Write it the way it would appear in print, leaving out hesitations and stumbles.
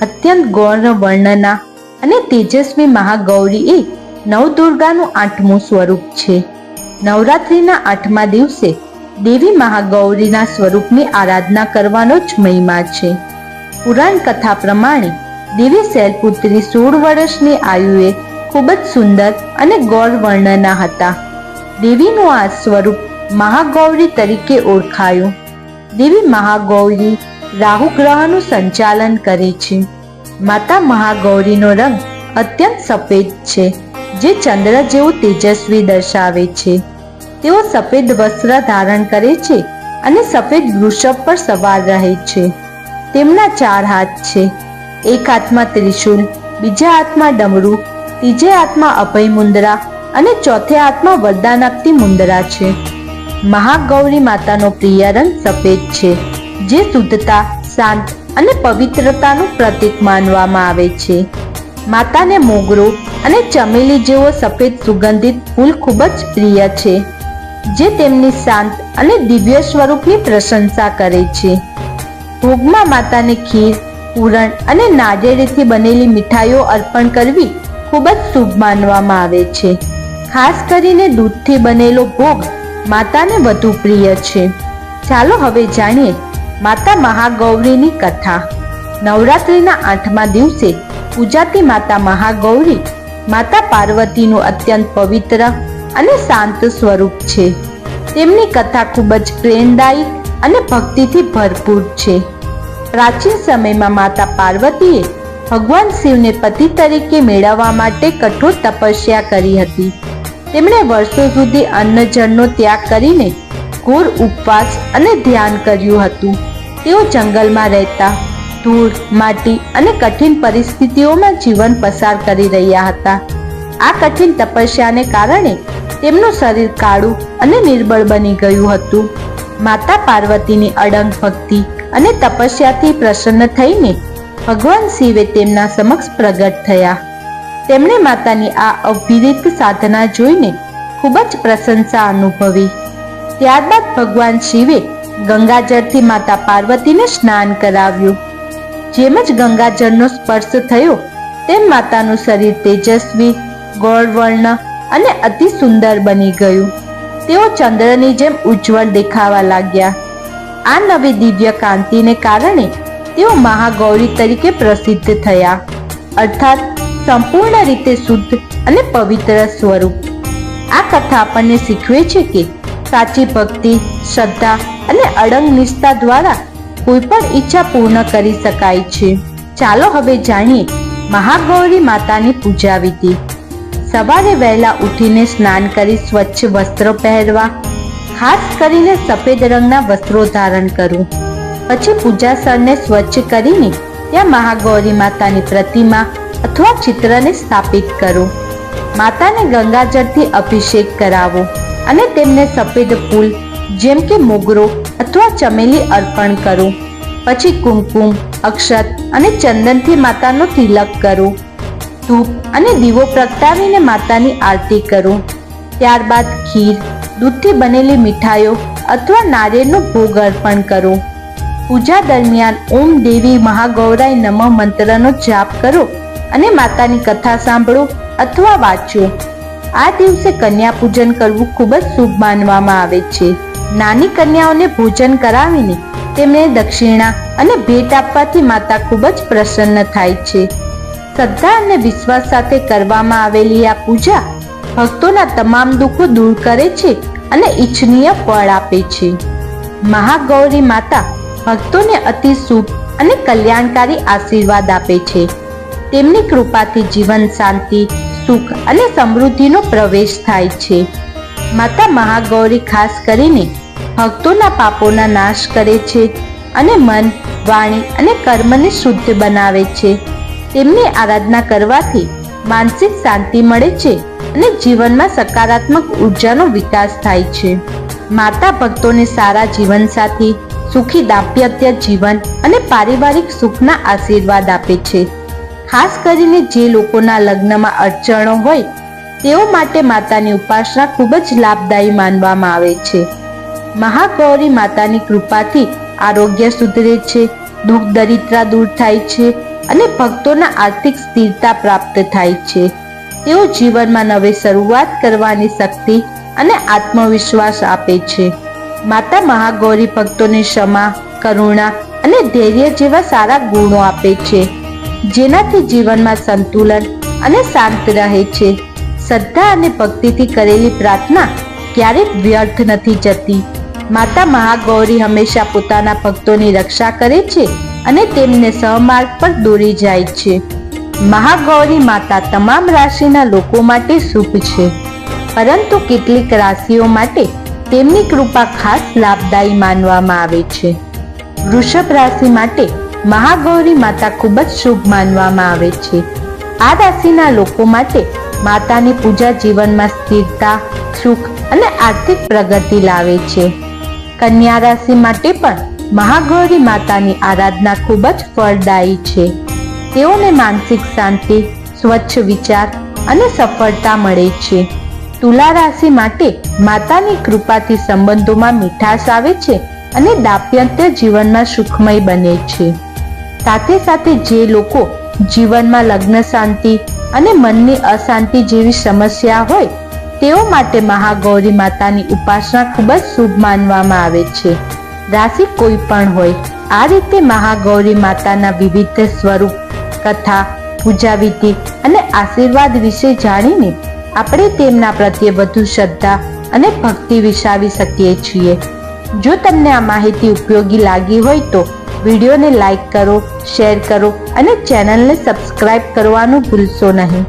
અત્યંત ગૌણ વર્ણના અને તેજસ્વી મહાગૌરી એ નવદુર્ગાનું 8મું સ્વરૂપ છે. નવરાત્રિના 8મા દિવસે દેવી મહાગૌરીના સ્વરૂપની આરાધના કરવાનો જ મહિમા છે. પુરાણ કથા પ્રમાણે દેવી શૈલપુત્રી 16 વર્ષની આયુએ ખૂબ જ સુંદર અને ગૌર વર્ણના હતા. દેવીનું આ સ્વરૂપ મહાગૌરી તરીકે ઓળખાયું. દેવી મહાગૌરી રાહુ ગ્રહનું સંચાલન કરે છે. માતા મહાગૌરીનો રંગ અત્યંત સફેદ છે, જે ચંદ્ર જેવું તેજસ્વી દર્શાવે છે. તેઓ સફેદ વસ્ત્ર ધારણ કરે છે અને સફેદ વૃષભ પર સવાર રહે છે. તેમના 4 હાથ છે. એક હાથમાં ત્રિશૂલ, બીજા હાથમાં ડમરૂ, ત્રીજે હાથમાં અભય મુદ્રા અને ચોથે હાથમાં વરદાન આપતી મુદ્રા છે. મહાગૌરી માતાનો પ્રિય રંગ સફેદ છે, જે શુદ્ધતા, શાંત અને પવિત્રતાનું પ્રતીક માનવામાં આવે છે. માતાને મોગરો અને ચમેલી જેવો સફેદ સુગંધિત ફૂલ ખૂબ જ પ્રિય છે, જે તેમની શાંત અને દિવ્ય સ્વરૂપની પ્રશંસા કરે છે. ભોગમાં માતાને ખીર, પૂરણ અને નારિયેળથી બનેલી મીઠાઈઓ અર્પણ કરવી ખૂબ જ શુભ માનવામાં આવે છે. ખાસ કરીને દૂધથી બનેલો ભોગ માતાને વધુ પ્રિય છે. ચાલો હવે જાણીએ માતા મહાગૌરીની કથા. નવરાત્રિના 8મા દિવસે પૂજાતી માતા મહાગૌરી માતા પાર્વતીનું અત્યંત પવિત્ર અને શાંત સ્વરૂપ છે. તેમની કથા ખૂબ જ પ્રેરણાદાયી અને ભક્તિથી ભરપૂર છે. પ્રાચીન સમયમાં માતા પાર્વતીએ ભગવાન શિવને પતિ તરીકે મેળવવા માટે કઠોર તપસ્યા કરી હતી. તેમણે વર્ષો સુધી અન્ન જળનો ત્યાગ કરીને ઘોર ઉપવાસ અને ધ્યાન કર્યું હતું. તેઓ જંગલમાં રહેતા, ધૂળ, માટી અને કઠિન પરિસ્થિતિઓમાં જીવન પસાર કરી રહ્યા હતા. આ કઠિન તપસ્યાને કારણે તેમનું શરીર કાળું અને નિર્બળ બની ગયું હતું. માતા પાર્વતીની અડંગ ભક્તિ અને તપસ્યાથી પ્રસન્ન થઈને ભગવાન શિવે તેમના સમક્ષ પ્રગટ થયા. તેમણે માતાની આ અવિરત સાધના જોઈને ખૂબ જ પ્રશંસા અનુભવી. ત્યારબાદ ભગવાન શિવે ગંગાજળથી માતા પાર્વતીને સ્નાન કરાવ્યું. જેમ જ ગંગાજળનો સ્પર્શ થયો તેમ માતાનું શરીર તેજસ્વી, ગૌરવર્ણ અને અતિ સુંદર બની ગયું. તેઓ ચંદ્રની જેમ ઉજ્જવળ દેખાવા લાગ્યા. આ નવી દિવ્ય કાંતિને કારણે તેઓ મહાગૌરી તરીકે પ્રસિદ્ધ થયા, અર્થાત સંપૂર્ણ રીતે શુદ્ધ અને પવિત્ર સ્વરૂપ. આ કથા આપણને શીખવે છે કે સાચી ભક્તિ, શ્રદ્ધા અને અડંગ નિષ્ઠા દ્વારા કોઈ પણ ઈચ્છા પૂર્ણ કરી શકાય છે. ચાલો હવે જાણીએ મહાગૌરી માતાની પૂજા વિધિ. સવારે વહેલા ઉઠીને સ્નાન કરી સ્વચ્છ વસ્ત્રો પહેરવા, ખાસ કરીને સફેદ રંગના વસ્ત્રો ધારણ કરવું. પછી પૂજા સ્થળને સ્વચ્છ કરીને ત્યાં મહાગૌરી માતાની પ્રતિમા અથવા ચિત્રને સ્થાપિત કરો. માતાને ગંગાજળથી અભિષેક કરાવો અને તેમને સફેદ ફૂલ જેમ કે મોગરો અથવા ચમેલી અર્પણ કરો. પછી કુમકુમ, અક્ષત અને ચંદનથી માતાનો તિલક કરો. ધૂપ અને દીવો પ્રગટાવીને માતાની આરતી કરો. ત્યારબાદ ખીર, દૂધથી બનેલી મીઠાઈઓ અથવા નારિયેળનો ભોગ અર્પણ કરો. પૂજા દરમિયાન ઓમ દેવી મહાગૌરાય નમઃ મંત્રનો જાપ કરો અને માતાની કથા સાંભળો અથવા વાંચો. આ દિવસે કન્યા પૂજન કરવું ખૂબ જ શુભ માનવામાં આવે છે. નાની કન્યાઓને ભોજન કરાવીને તેમને દક્ષિણા અને ભેટ આપવાથી માતા ખૂબ જ પ્રસન્ન થાય છે. શ્રદ્ધા અને વિશ્વાસ સાથે કરવામાં આવેલી આ પૂજા ભક્તોના તમામ દુઃખો દૂર કરે છે અને ઈચ્છનીય ફળ આપે છે. મહાગૌરી માતા ભક્તોને અતિ શુભ અને કલ્યાણકારી આશીર્વાદ આપે છે. તેમની કૃપાથી જીવન શાંતિ, સુખ અને સમૃદ્ધિનો પ્રવેશ થાય છે. માતા મહાગૌરી ખાસ કરીને ભક્તોના પાપોના નાશ કરે છે અને મન, વાણી અને કર્મને શુદ્ધ બનાવે છે. તેમની આરાધના કરવાથી માનસિક શાંતિ મળે છે અને જીવનમાં સકારાત્મક ઉર્જાનો વિકાસ થાય છે. માતા ભક્તોને સારા જીવનસાથી, સુખી દાંપત્ય જીવન અને પારિવારિક સુખના આશીર્વાદ આપે છે. ખાસ કરીને જે લોકોના લગ્નમાં અડચણો હોય તેઓ માટે માતાની ઉપાસના ખૂબ જ લાભદાયી માનવામાં આવે છે. મહાગૌરી માતાની કૃપાથી આરોગ્ય સુધરે છે, દુઃખ દરિદ્રતા દૂર થાય છે અને ભક્તોના આર્થિક સ્થિરતા પ્રાપ્ત થાય છે. તેઓ જીવનમાં નવી શરૂઆત કરવાની શક્તિ અને આત્મવિશ્વાસ આપે છે. માતા મહાગૌરી ભક્તોને ક્ષમા, કરુણા અને ધૈર્ય જેવા સારા ગુણો આપે છે, જેનાથી જીવનમાં સંતુલન અને શાંત રહે છે. શ્રદ્ધા અને ભક્તિથી કરેલી પ્રાર્થના ક્યારેક વ્યર્થ નથી જતી. માતા મહાગૌરી હંમેશા પોતાના ભક્તોની રક્ષા કરે છે અને તેમને સહમાર્ગ પર દોરી જાય છે. મહાગૌરી માતા તમામ રાશિના લોકો માટે શુભ છે, પરંતુ કેટલીક રાશિઓ માટે તેમની કૃપા ખાસ લાભદાયી માનવામાં આવે છે. વૃષભ રાશિ માટે મહાગૌરી માતા ખૂબ જ શુભ માનવામાં આવે છે. આ રાશિના લોકો માટે માતાની પૂજા જીવનમાં સ્થિરતા, સુખ અને આર્થિક પ્રગતિ લાવે છે. કન્યા રાશિ માટે પણ મહાગૌરી માતાની આરાધના ખૂબ જ ફળદાયી છે. તેઓને માનસિક શાંતિ, સ્વચ્છ વિચાર અને સફળતા મળે છે. તુલા રાશિ માટે માતાની કૃપાથી સંબંધોમાં મીઠાશ આવે છે અને દાંપત્ય જીવનમાં સુખમય બને છે. સાથે સાથે જે લોકો જીવનમાં લગ્ન શાંતિ અને મનની અશાંતિ જેવી સમસ્યા હોય તેઓ માટે મહાગૌરી માતાની ઉપાસના ખૂબ જ શુભ માનવામાં આવે છે. રાશિ કોઈ પણ હોય, આ રીતે મહાગૌરી માતાના વિવિધ સ્વરૂપ, કથા, પૂજા વિધિ અને આશીર્વાદ વિશે જાણીને આપણે તેમના પ્રત્યે વધુ શ્રદ્ધા અને ભક્તિ વિકસાવી શકીએ છીએ. જો તમને આ માહિતી ઉપયોગી લાગી હોય તો વિડીયોને લાઈક કરો, શેર કરો અને ચેનલને સબસ્ક્રાઇબ કરવાનું ભૂલશો નહીં.